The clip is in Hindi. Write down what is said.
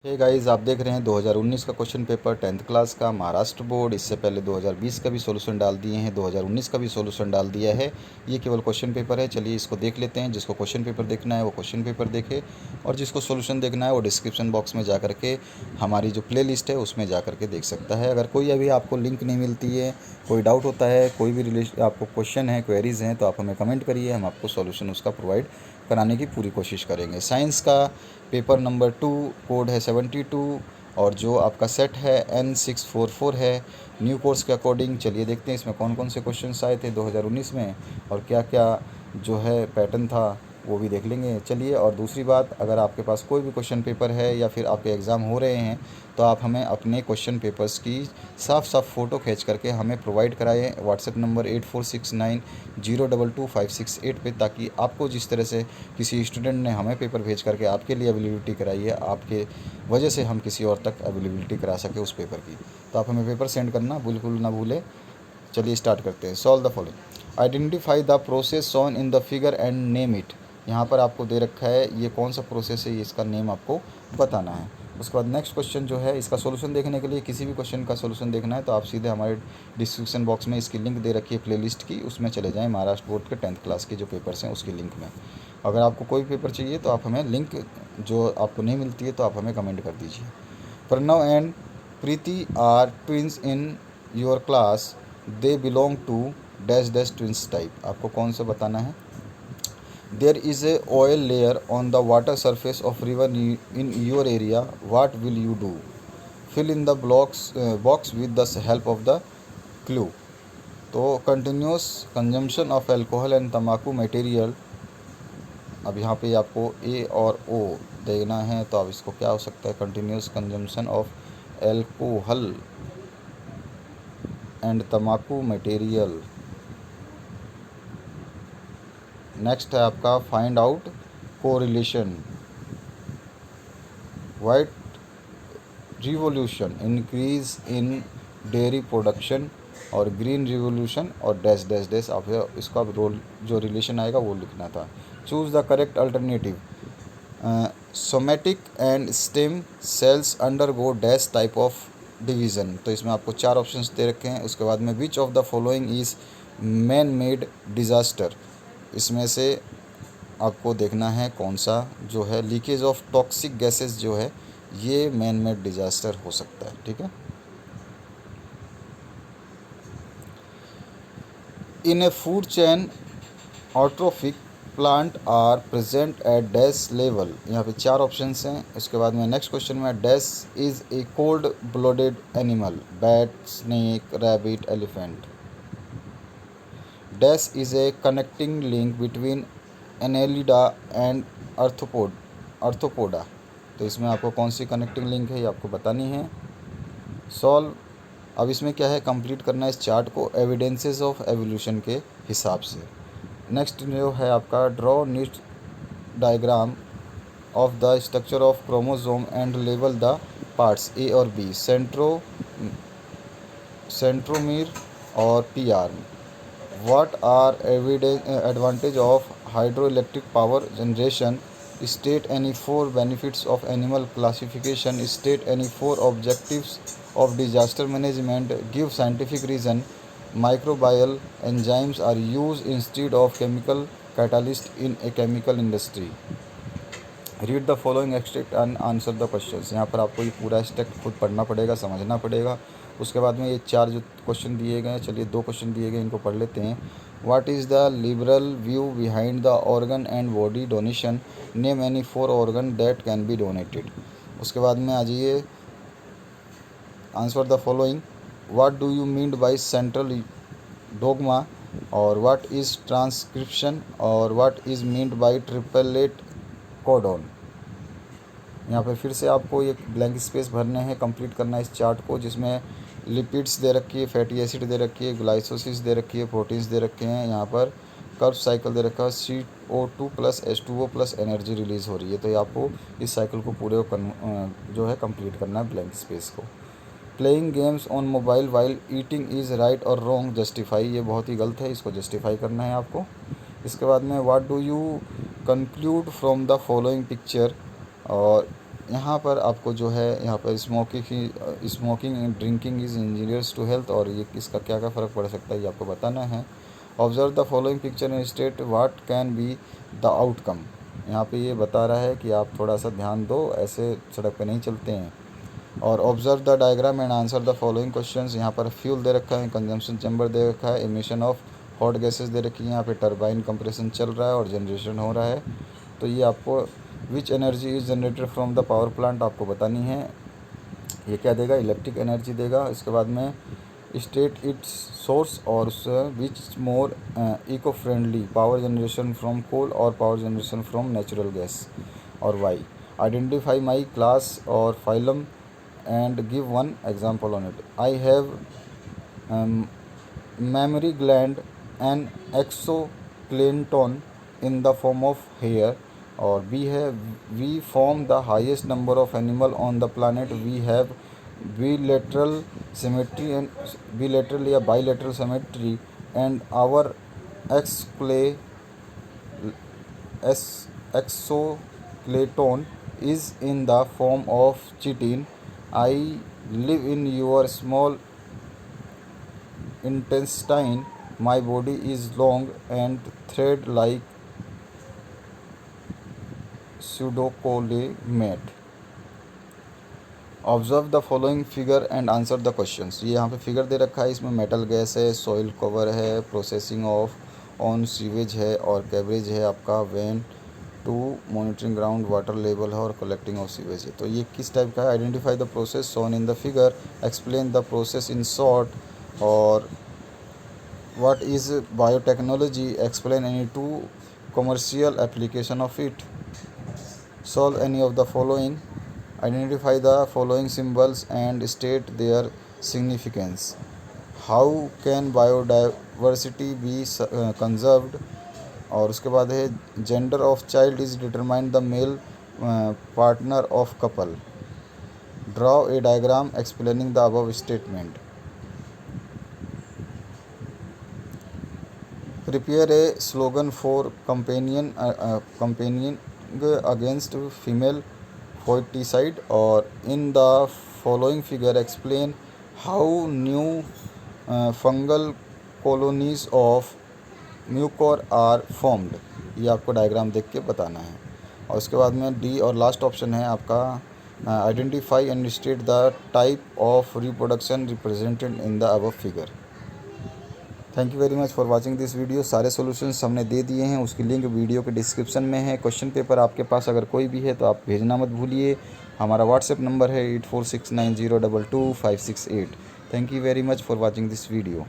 हे गाइस, आप देख रहे हैं 2019 का क्वेश्चन पेपर 10th क्लास का महाराष्ट्र बोर्ड। इससे पहले 2020 का भी सॉल्यूशन डाल दिए हैं, 2019 का भी सॉल्यूशन डाल दिया है। ये केवल क्वेश्चन पेपर है। चलिए इसको देख लेते हैं। जिसको क्वेश्चन पेपर देखना है वो क्वेश्चन पेपर देखे, और जिसको सॉल्यूशन देखना है वो डिस्क्रिप्शन बॉक्स में जा करके हमारी जो प्ले लिस्ट है उसमें जा करके देख सकता है। अगर कोई अभी आपको लिंक नहीं मिलती है, कोई डाउट होता है, कोई भी आपको क्वेश्चन है, क्वेरीज़ हैं, तो आप हमें कमेंट करिए। हम आपको सॉल्यूशन उसका प्रोवाइड कराने की पूरी कोशिश करेंगे। साइंस का पेपर नंबर 2 कोड है 72, और जो आपका सेट है N644 है न्यू कोर्स के अकॉर्डिंग। चलिए देखते हैं इसमें कौन कौन से क्वेश्चंस आए थे 2019 में, और क्या क्या जो है पैटर्न था वो भी देख लेंगे। चलिए, और दूसरी बात, अगर आपके पास कोई भी क्वेश्चन पेपर है या फिर आपके एग्ज़ाम हो रहे हैं तो आप हमें अपने क्वेश्चन पेपर्स की साफ साफ फ़ोटो खींच करके हमें प्रोवाइड कराएं व्हाट्सएप नंबर 8469022568 पे, ताकि आपको जिस तरह से किसी स्टूडेंट ने हमें पेपर भेज करके आपके लिए अवेलेबिलिटी कराई है, आपके वजह से हम किसी और तक अवेलेबिलिटी करा सके उस पेपर की। तो आप हमें पेपर सेंड करना बिल्कुल ना भूलें। चलिए स्टार्ट करते हैं। Solve the following. Identify the process shown in the figure and name it. यहाँ पर आपको दे रखा है ये कौन सा प्रोसेस है, इसका नेम आपको बताना है। उसके बाद नेक्स्ट क्वेश्चन जो है, इसका सॉल्यूशन देखने के लिए, किसी भी क्वेश्चन का सॉल्यूशन देखना है तो आप सीधे हमारे डिस्क्रिप्शन बॉक्स में इसकी लिंक दे रखी है प्लेलिस्ट की, उसमें चले जाएँ। महाराष्ट्र बोर्ड के 10th क्लास के जो पेपर्स हैं उसकी लिंक में। अगर आपको कोई पेपर चाहिए तो आप हमें लिंक जो आपको नहीं मिलती है तो आप हमें कमेंट कर दीजिए। Pranav and Preeti are twins in your class, they belong to dash dash twins type. आपको कौन सा बताना है। There is a oil layer on the water surface of river in your area, what will you do. Fill in the box with the help of the clue. तो continuous consumption of alcohol and तम्बाकू मटेरियल। अब यहाँ पे आपको ए और ओ देना है, तो अब इसको क्या हो सकता है, continuous consumption of alcohol and तम्बाकू मटेरियल। नेक्स्ट है आपका find out correlation. White revolution increase in dairy production, और ग्रीन रिवोल्यूशन और डैश डैश डैश। आप इसका रोल जो रिलेशन आएगा वो लिखना था। Choose the correct alternative. Somatic and stem cells undergo dash type of division. तो इसमें आपको 4 ऑप्शंस दे रखे हैं। उसके बाद में which of the following is man made disaster. इसमें से आपको देखना है कौन सा जो है लीकेज ऑफ टॉक्सिक गैसेस जो है ये मैन मेड डिज़ास्टर हो सकता है। ठीक है। In a food chain autotrophic plant are present at dash level. यहाँ पे 4 ऑप्शंस हैं। उसके बाद में नेक्स्ट क्वेश्चन में dash is a cold blooded animal, bat, snake, rabbit, elephant. Dash is a connecting link between annelida and arthropoda. तो इसमें आपको कौन सी कनेक्टिंग लिंक है ये आपको बतानी है। सॉल्व। अब इसमें क्या है, कंप्लीट करना है इस चार्ट को एविडेंसेस ऑफ एवोल्यूशन के हिसाब से। नेक्स्ट जो है आपका draw NEET diagram of the structure of chromosome and label the parts A और बी, सेंट्रोमीर और P arm. What are advantage of hydroelectric power generation? State any 4 benefits of animal classification. State any 4 objectives of disaster management. Give scientific reason. Microbial enzymes are used instead of chemical catalyst in a chemical industry. Read the following extract and answer the questions. यहाँ पर आपको ये पूरा एक्सट्रैक्ट खुद पढ़ना पड़ेगा, समझना पड़ेगा। उसके बाद में ये 4 जो क्वेश्चन दिए गए हैं, चलिए 2 क्वेश्चन दिए गए इनको पढ़ लेते हैं। What is the liberal view behind the organ and body donation. Name any 4 organ that can be donated. उसके बाद में आ जाइए answer the following. What do you mean by central dogma, और व्हाट इज़ ट्रांसक्रिप्शन, और what is meant by triplet codon. यहाँ पे फिर से आपको ये ब्लैंक स्पेस भरने हैं, कंप्लीट करना है इस चार्ट को, जिसमें लिपिड्स दे रखी है, फैटी एसिड दे रखी है, ग्लाइकोसिस दे रखी है, प्रोटीन्स दे रखे हैं। यहाँ पर कर्व साइकिल दे रखा है, CO2 plus H2O plus energy release हो रही है। तो ये आपको इस साइकिल को पूरे जो है कंप्लीट करना है ब्लैंक स्पेस को। Playing games on mobile while eating is right और रॉन्ग, जस्टिफाई। ये बहुत ही गलत है, इसको जस्टिफाई करना है आपको। इसके बाद में what do you conclude from the following picture, और यहाँ पर आपको जो है यहाँ पर smoking and drinking is injurious to health, और ये किसका क्या क्या फ़र्क पड़ सकता है ये आपको बताना है। Observe the following picture and state what can be the outcome. यहाँ पे ये बता रहा है कि आप थोड़ा सा ध्यान दो, ऐसे सड़क पे नहीं चलते हैं। और observe the diagram and answer the following questions. यहाँ पर फ्यूल दे रखा है, कंजम्पशन चैम्बर दे रखा है, एमिशन ऑफ हॉट गैसेस दे रखी है, यहाँ पे टरबाइन कंप्रेशन चल रहा है और जनरेशन हो रहा है। तो ये आपको which energy is generated from the power plant आपको बतानी है। ये क्या देगा, इलेक्ट्रिक एनर्जी देगा। इसके बाद में स्टेट इट्स सोर्स और which more eco friendly, power generation from coal और power generation from natural gas, और वाई। आइडेंटिफाई माई क्लास और phylum and give one example on it. I have mammary gland and exoskeleton in the form of hair, or we form the highest number of animal on the planet. We have bilateral symmetry and bilateral symmetry, and our exoskeleton exoskeleton is in the form of chitin. I live in your small intestine. My body is long and thread like pseudocolemate. Observe the following figure and answer the questions. ये यहाँ पे फिगर दे रखा है, इसमें मेटल गैस है, सॉइल कवर है, प्रोसेसिंग ऑफ ऑन सीवेज है, और कैबरेज है आपका one two monitoring ground water level है, और कलेक्टिंग ऑफ सीवेज है। तो ये किस टाइप का है, identify the process shown in the figure, explain the process in short, और what is biotechnology, explain any two commercial application of it, solve any of the following, identify the following symbols and state their significance. How can biodiversity be conserved? और उसके बाद है gender of child is determined the male partner of couple. Draw a diagram explaining the above statement. Prepare a slogan for campaigning against female foeticide, or in the following figure explain how new fungal colonies of mucor are formed. ये आपको डायग्राम देख के बताना है। और उसके बाद में डी और लास्ट ऑप्शन है आपका identify and state the type of reproduction represented in the above figure. Thank you very much for watching this video. सारे सॉल्यूशंस हमने दे दिए हैं, उसकी लिंक वीडियो के डिस्क्रिप्शन में है। क्वेश्चन पेपर आपके पास अगर कोई भी है तो आप भेजना मत भूलिए। हमारा व्हाट्सएप नंबर है 8469022568। Thank you very much for watching this video.